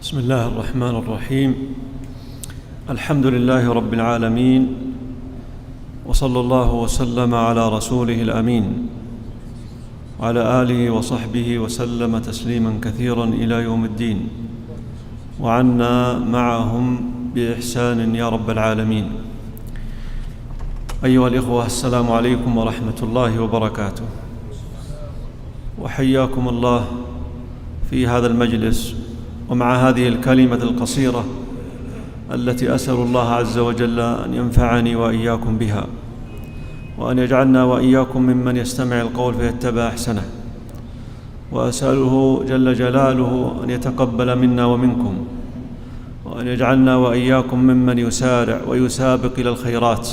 بسم الله الرحمن الرحيم. الحمد لله رب العالمين، وصلى الله وسلم على رسوله الأمين وعلى آله وصحبه وسلم تسليما كثيرا إلى يوم الدين، وعنا معهم بإحسان يا رب العالمين. أيها الإخوة، السلام عليكم ورحمة الله وبركاته، وحياكم الله في هذا المجلس ومع هذه الكلمة القصيرة التي أسأل الله عز وجل أن ينفعني وإياكم بها، وأن يجعلنا وإياكم ممن يستمع القول فيتبع أحسنه، وأسأله جل جلاله أن يتقبل منا ومنكم، وأن يجعلنا وإياكم ممن يسارع ويسابق إلى الخيرات،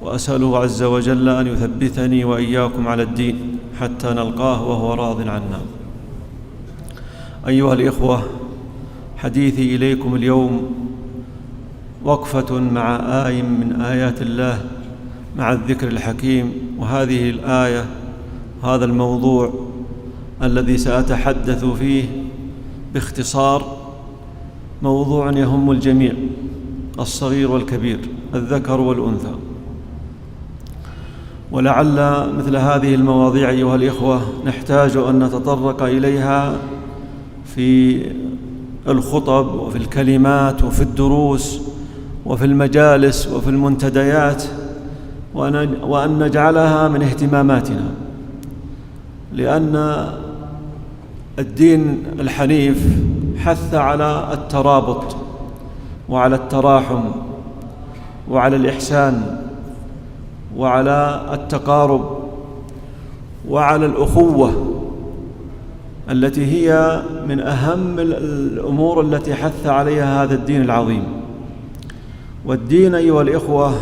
وأسأله عز وجل أن يثبتني وإياكم على الدين حتى نلقاه وهو راض عنا. أيها الإخوة، حديثي إليكم اليوم وقفة مع آية من آيات الله مع الذكر الحكيم، وهذه الآية هذا الموضوع الذي سأتحدث فيه باختصار موضوع يهم الجميع، الصغير والكبير، الذكر والأنثى. ولعل مثل هذه المواضيع أيها الإخوة نحتاج أن نتطرق إليها في الخطب وفي الكلمات وفي الدروس وفي المجالس وفي المنتديات، وأن نجعلها من اهتماماتنا، لأن الدين الحنيف حث على الترابط وعلى التراحم وعلى الإحسان وعلى التقارب وعلى الأخوة التي هي من أهم الأمور التي حث عليها هذا الدين العظيم. والدين أيها الإخوة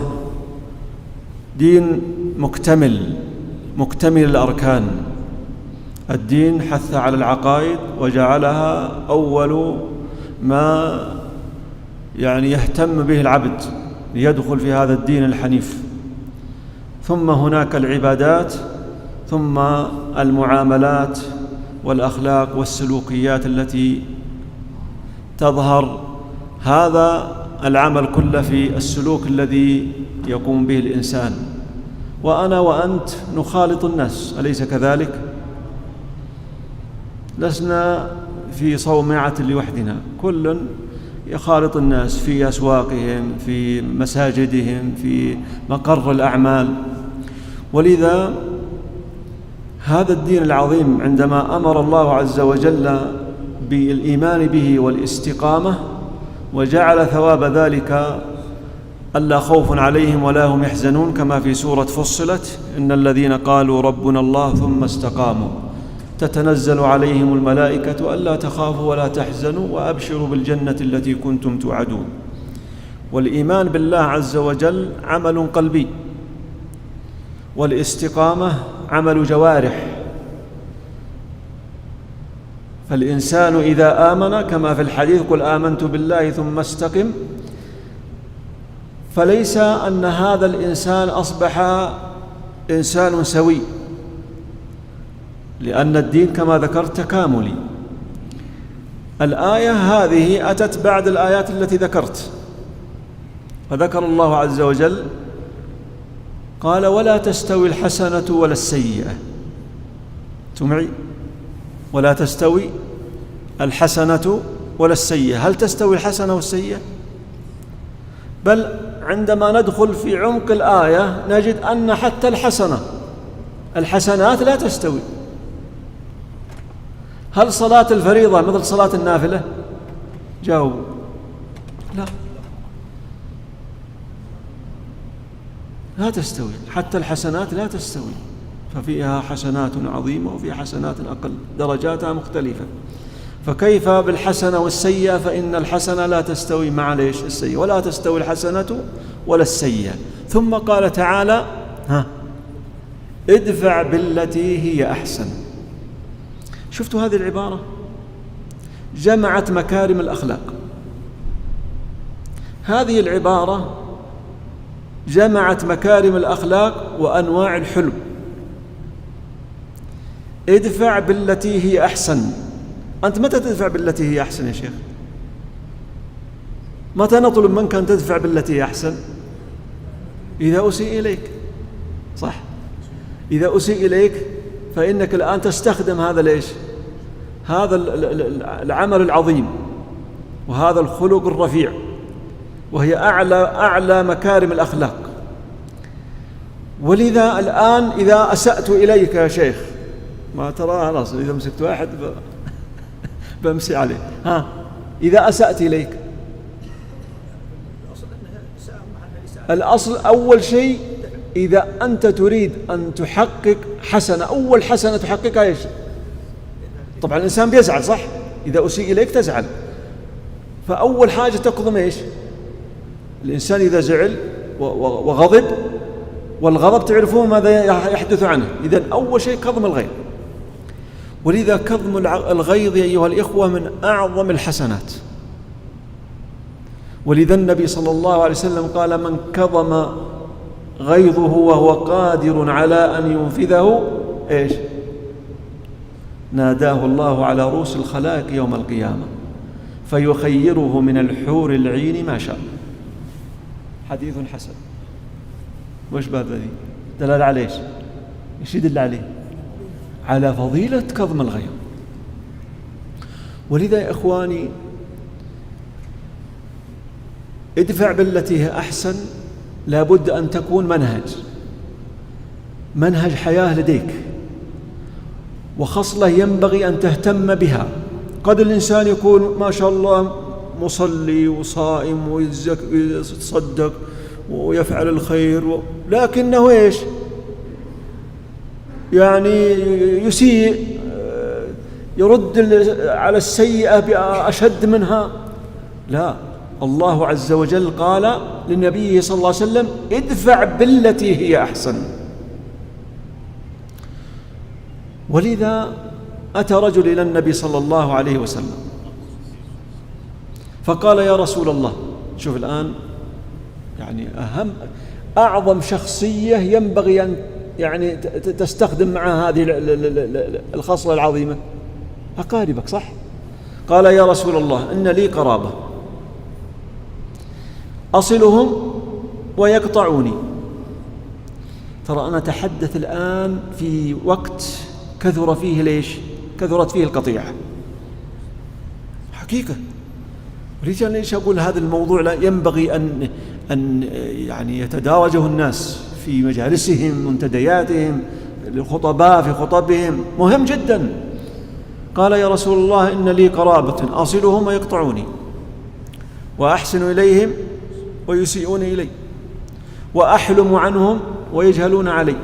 دين مكتمل الأركان. الدين حث على العقائد وجعلها أول ما يهتم به العبد ليدخل في هذا الدين الحنيف، ثم هناك العبادات، ثم المعاملات والأخلاق والسلوكيات التي تظهر هذا العمل كله في السلوك الذي يقوم به الإنسان. وأنا وأنت نخالط الناس، أليس كذلك؟ لسنا في صومعة لوحدنا، كل يخالط الناس في أسواقهم، في مساجدهم، في مقر الأعمال. ولذا هذا الدين العظيم عندما أمر الله عز وجل بالإيمان به والاستقامة، وجعل ثواب ذلك ألا خوف عليهم ولا هم يحزنون، كما في سورة فصلت: إن الذين قالوا ربنا الله ثم استقاموا تتنزل عليهم الملائكة ألا تخافوا ولا تحزنوا وأبشروا بالجنة التي كنتم توعدون. والإيمان بالله عز وجل عمل قلبي، والاستقامة عمل جوارح. فالإنسان إذا آمن كما في الحديث: قل آمنت بالله ثم استقم، فليس أن هذا الإنسان أصبح إنسان سوي، لأن الدين كما ذكرت تكاملي. الآية هذه أتت بعد الآيات التي ذكرت، فذكر الله عز وجل قال: ولا تستوي الحسنة ولا السيئة. معي؟ ولا تستوي الحسنة ولا السيئة. هل تستوي الحسنة والسيئة؟ بل عندما ندخل في عمق الآية نجد أن حتى الحسنات لا تستوي. هل صلاة الفريضة مثل صلاة النافلة؟ جاوبوا. لا تستوي، حتى الحسنات لا تستوي، ففيها حسنات عظيمة وفيها حسنات أقل، درجاتها مختلفة. فكيف بالحسنة والسيئة؟ فإن الحسنة لا تستوي مع السيئة، ولا تستوي الحسنة ولا السيئة. ثم قال تعالى: ادفع بالتي هي أحسن. شفتوا هذه العبارة؟ جمعت مكارم الأخلاق. هذه العبارة جمعت مكارم الأخلاق وأنواع الحلم. ادفع بالتي هي أحسن. أنت متى تدفع بالتي هي أحسن يا شيخ؟ متى نطلب منك أن تدفع بالتي هي أحسن؟ إذا أسيء إليك، صح؟ إذا أسيء إليك فإنك الآن تستخدم هذا ليش؟ هذا العمل العظيم وهذا الخلق الرفيع، وهي أعلى مكارم الأخلاق. ولذا الآن إذا أسأت إليك يا شيخ، ما ترى خلاص إذا مسكت واحد بمسي عليه، إذا أسأت إليك الأصل أول شيء إذا أنت تريد أن تحقق حسنة، أول حسنة تحققها إيش؟ طبعا الإنسان بيزعل، صح؟ إذا أسيء إليك تزعل، فأول حاجة تكظم إيش؟ الإنسان إذا زعل وغضب، والغضب تعرفون ماذا يحدث عنه، إذن أول شيء كظم الغيظ. ولذا كظم الغيظ أيها الإخوة من أعظم الحسنات. ولذا النبي صلى الله عليه وسلم قال: من كظم غيظه وهو قادر على أن ينفذه إيش؟ ناداه الله على رؤوس الخلائق يوم القيامة فيخيره من الحور العين ما شاء. حديث حسن. وش باب ذي؟ دلال على إيش؟ إيش يدل عليه؟ على فضيلة كظم الغيظ. ولذا يا إخواني ادفع بالتي هي أحسن، لابد أن تكون منهج حياة لديك، وخصلة ينبغي أن تهتم بها. قد الإنسان يكون ما شاء الله مصلي وصائم ويتصدق ويفعل الخير، لكنه إيش؟ يعني يسيء، يرد على السيئة بأشد منها. لا، الله عز وجل قال لنبيه صلى الله عليه وسلم: ادفع بالتي هي أحسن. ولذا أتى رجل إلى النبي صلى الله عليه وسلم فقال: يا رسول الله، شوف الآن يعني أعظم شخصية ينبغي أن يعني تستخدم معها هذه الخصلة العظيمة، أقاربك، صح؟ قال: يا رسول الله، إن لي قرابة أصلهم ويقطعوني. ترى أنا أتحدث الآن في وقت كثرت فيه القطيعة حقيقة. رجال ليش أقول هذا الموضوع لا ينبغي أن يعني يتدارجه الناس في مجالسهم، منتدياتهم، الخطباء في خطبهم، مهم جدا. قال: يا رسول الله، إن لي قرابة أصلهم ويقطعوني، وأحسن إليهم ويسيئون إلي، وأحلم عنهم ويجهلون علي.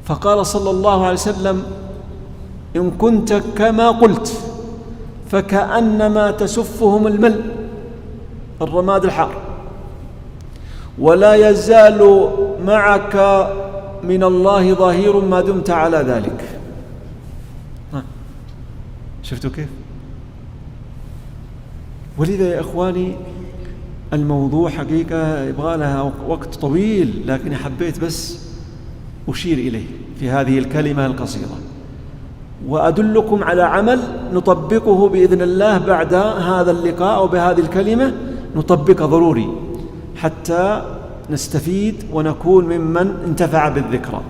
فقال صلى الله عليه وسلم: إن كنت كما قلت فكأنما تسفهم الملء، الرماد الحار، ولا يزال معك من الله ظهير ما دمت على ذلك. شفتوا كيف؟ ولذا يا إخواني الموضوع حقيقة يبغى لها وقت طويل، لكن حبيت بس أشير إليه في هذه الكلمة القصيرة، وأدلكم على عمل نطبقه بإذن الله بعد هذا اللقاء، أو بهذه الكلمة نطبقها ضروري حتى نستفيد ونكون ممن انتفع بالذكرى.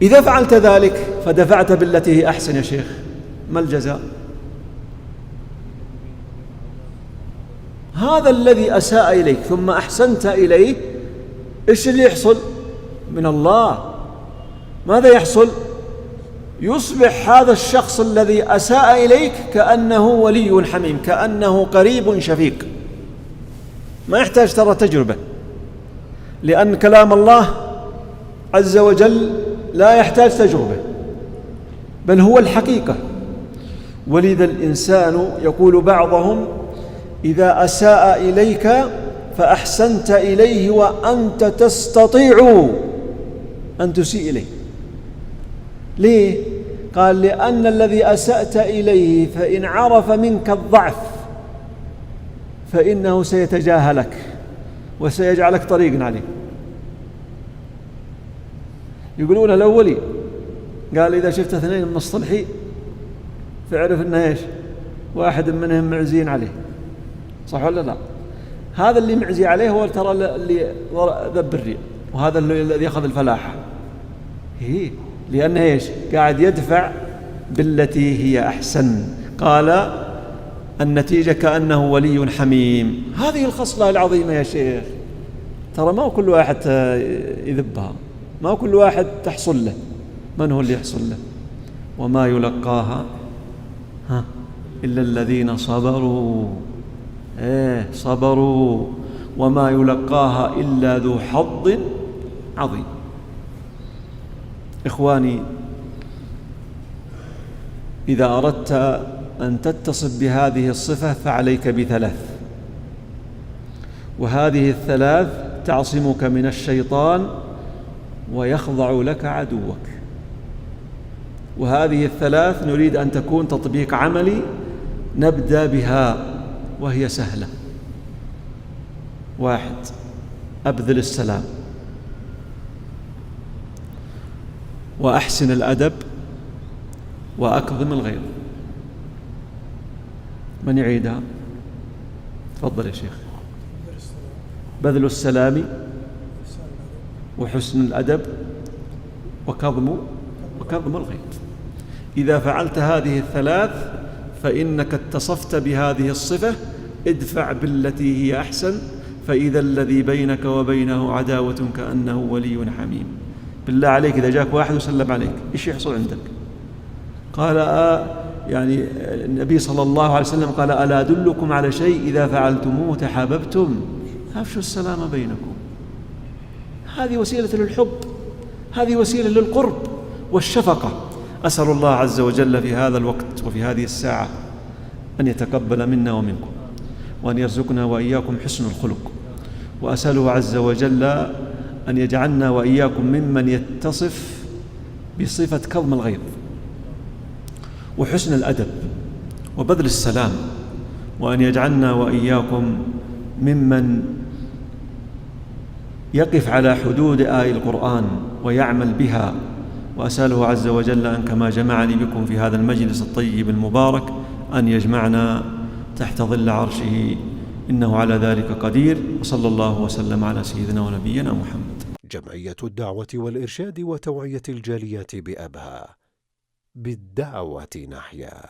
إذا فعلت ذلك فدفعت بالتي هي أحسن يا شيخ، ما الجزاء؟ هذا الذي أساء إليك ثم أحسنت إليه، إيش اللي يحصل؟ من الله ماذا يحصل؟ يصبح هذا الشخص الذي أساء إليك كأنه ولي حميم، كأنه قريب شفيق. ما يحتاج ترى تجربة، لأن كلام الله عز وجل لا يحتاج تجربة، بل هو الحقيقة. ولذا الإنسان يقول بعضهم: إذا أساء إليك فأحسنت إليه وأنت تستطيع أن تسيء إليه. ليه؟ قال: لأن الذي أسأت إليه فإن عرف منك الضعف فإنه سيتجاهلك وسيجعلك طريقا عليه. يقولون الأولي قال إذا شفت اثنين مصطلحين فاعرف إنه إيش؟ واحد منهم معزين عليه، صح ولا لا؟ هذا اللي معزي عليه هو ترى اللي ذب الريع، وهذا الذي يأخذ الفلاحة، لأنه إيش؟ قاعد يدفع بالتي هي أحسن. قال النتيجة كأنه ولي حميم. هذه الخصلة العظيمة يا شيخ، ترى ما كل واحد يذبها، ما كل واحد تحصل له. من هو اللي يحصل له؟ وما يلقاها إلا الذين صبروا. صبروا. وما يلقاها إلا ذو حظ عظيم. إخواني، إذا أردت أن تتصف بهذه الصفة فعليك بثلاث، وهذه الثلاث تعصمك من الشيطان ويخضع لك عدوك. وهذه الثلاث نريد أن تكون تطبيق عملي، نبدأ بها وهي سهلة. 1. أبذل السلام، وأحسن الأدب، وأكظم الغيظ. من يعيدها؟ تفضل يا شيخ. بذل السلام، وحسن الأدب، وكظم الغيظ. إذا فعلت هذه الثلاث فإنك اتصفت بهذه الصفة. ادفع بالتي هي أحسن، فإذا الذي بينك وبينه عداوة كأنه ولي حميم. بالله عليك إذا جاك واحد وسلم عليك إيش يحصل عندك؟ قال يعني النبي صلى الله عليه وسلم قال ألا أدلكم على شيء إذا فعلتموه تحاببتم؟ أفشوا السلام بينكم. هذه وسيلة للحب، هذه وسيلة للقرب والشفقة. أسأل الله عز وجل في هذا الوقت وفي هذه الساعة أن يتقبل منا ومنكم، وأن يرزقنا وإياكم حسن الخلق. وأسأله عز وجل أن يجعلنا وإياكم ممن يتصف بصفة كظم الغيظ وحسن الأدب وبذل السلام، وأن يجعلنا وإياكم ممن يقف على حدود آي القرآن ويعمل بها. وأسأله عز وجل أن كما جمعني بكم في هذا المجلس الطيب المبارك أن يجمعنا تحت ظل عرشه، إنه على ذلك قدير. وصلى الله وسلم على سيدنا ونبينا محمد. جمعية الدعوة والإرشاد وتوعية الجاليات بأبها، بالدعوة نحيا.